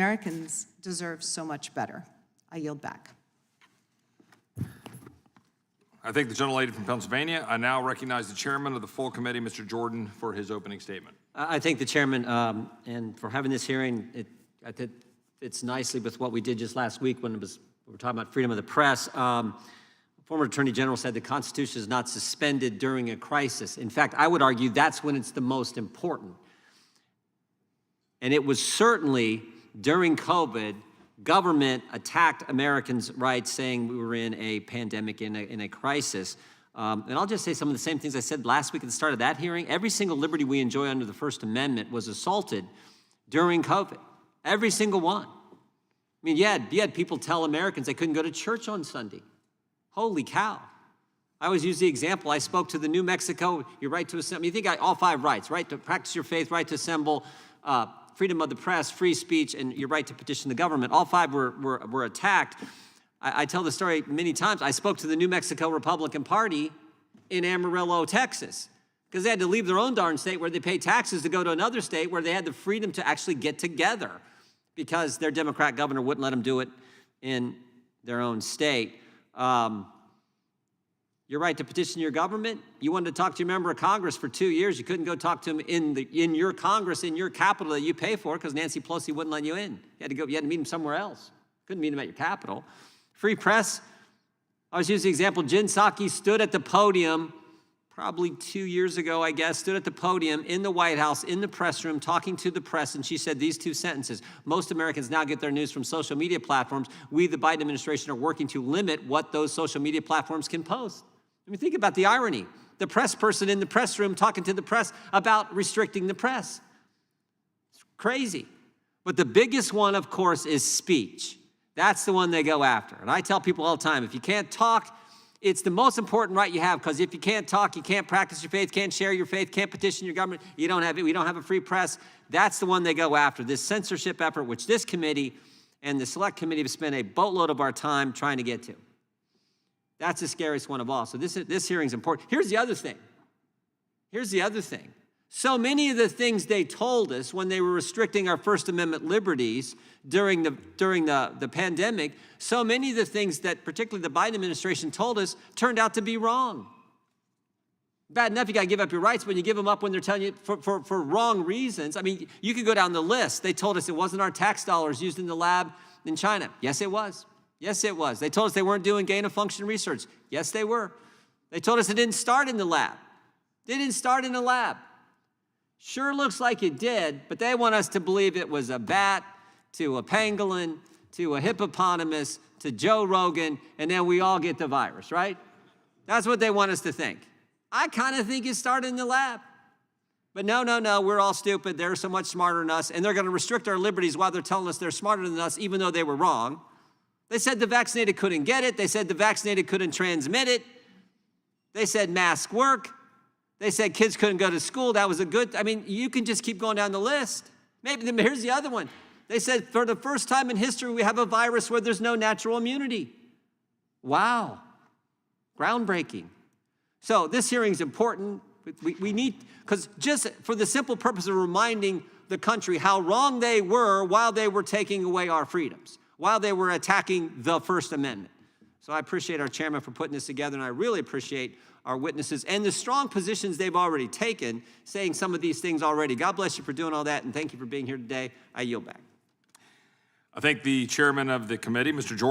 Americans deserve so much better. I yield back. I thank the gentlelady from Pennsylvania. I now recognize the chairman of the full committee, Mr. Jordan, for his opening statement. I thank the chairman and for having this hearing. I think it's nicely with what we did just last week when we were talking about freedom of the press. Former Attorney General said the Constitution is not suspended during a crisis. In fact, I would argue that's when it's the most important. And it was certainly during COVID, government attacked Americans' rights, saying we were in a pandemic, in a crisis. And I'll just say some of the same things I said last week at the start of that hearing. Every single liberty we enjoy under the First Amendment was assaulted during COVID. Every single one. I mean, you had people tell Americans they couldn't go to church on Sunday. Holy cow. I always use the example. I spoke to the New Mexico, your right to assemble. You think all 5 rights, right to practice your faith, right to assemble, freedom of the press, free speech, and your right to petition the government. All 5 were attacked. I tell the story many times. I spoke to the New Mexico Republican Party in Amarillo, Texas, because they had to leave their own darn state where they pay taxes to go to another state where they had the freedom to actually get together because their Democrat governor wouldn't let them do it in their own state. Your right to petition your government. You wanted to talk to your member of Congress for 2 years. You couldn't go talk to him in your Congress, in your capital that you pay for, because Nancy Pelosi wouldn't let you in. You had to meet him somewhere else. Couldn't meet him at your capital. Free press. I was using the example. Jen Psaki stood at the podium probably 2 years ago, I guess, stood at the podium in the White House, in the press room, talking to the press, and she said these 2 sentences. Most Americans now get their news from social media platforms. We, the Biden administration, are working to limit what those social media platforms can post. I mean, think about the irony. The press person in the press room talking to the press about restricting the press. It's crazy. But the biggest one, of course, is speech. That's the one they go after. And I tell people all the time, if you can't talk, it's the most important right you have, because if you can't talk, you can't practice your faith, can't share your faith, can't petition your government, we don't have a free press. That's the one they go after. This censorship effort, which this committee and the select committee have spent a boatload of our time trying to get to. That's the scariest one of all. So this hearing's important. Here's the other thing. So many of the things they told us when they were restricting our First Amendment liberties during the pandemic, so many of the things that particularly the Biden administration told us turned out to be wrong. Bad enough you got to give up your rights, but you give them up when they're telling you for wrong reasons. I mean, you could go down the list. They told us it wasn't our tax dollars used in the lab in China. Yes, it was. Yes, it was. They told us they weren't doing gain-of-function research. Yes, they were. They told us it didn't start in the lab. They didn't start in the lab. Sure looks like it did, but they want us to believe it was a bat to a pangolin to a hippopotamus to Joe Rogan, and then we all get the virus, right? That's what they want us to think. I kind of think it started in the lab. But no, we're all stupid. They're so much smarter than us, and they're going to restrict our liberties while they're telling us they're smarter than us, even though they were wrong. They said the vaccinated couldn't get it. They said the vaccinated couldn't transmit it. They said masks work. They said kids couldn't go to school. That was you can just keep going down the list. Maybe here's the other one. They said for the first time in history, we have a virus where there's no natural immunity. Wow. Groundbreaking. So this hearing's important. We need, because just for the simple purpose of reminding the country how wrong they were while they were taking away our freedoms, while they were attacking the First Amendment. So I appreciate our chairman for putting this together, and I really appreciate our witnesses and the strong positions they've already taken, saying some of these things already. God bless you for doing all that, and thank you for being here today. I yield back. I thank the chairman of the committee, Mr. Jordan.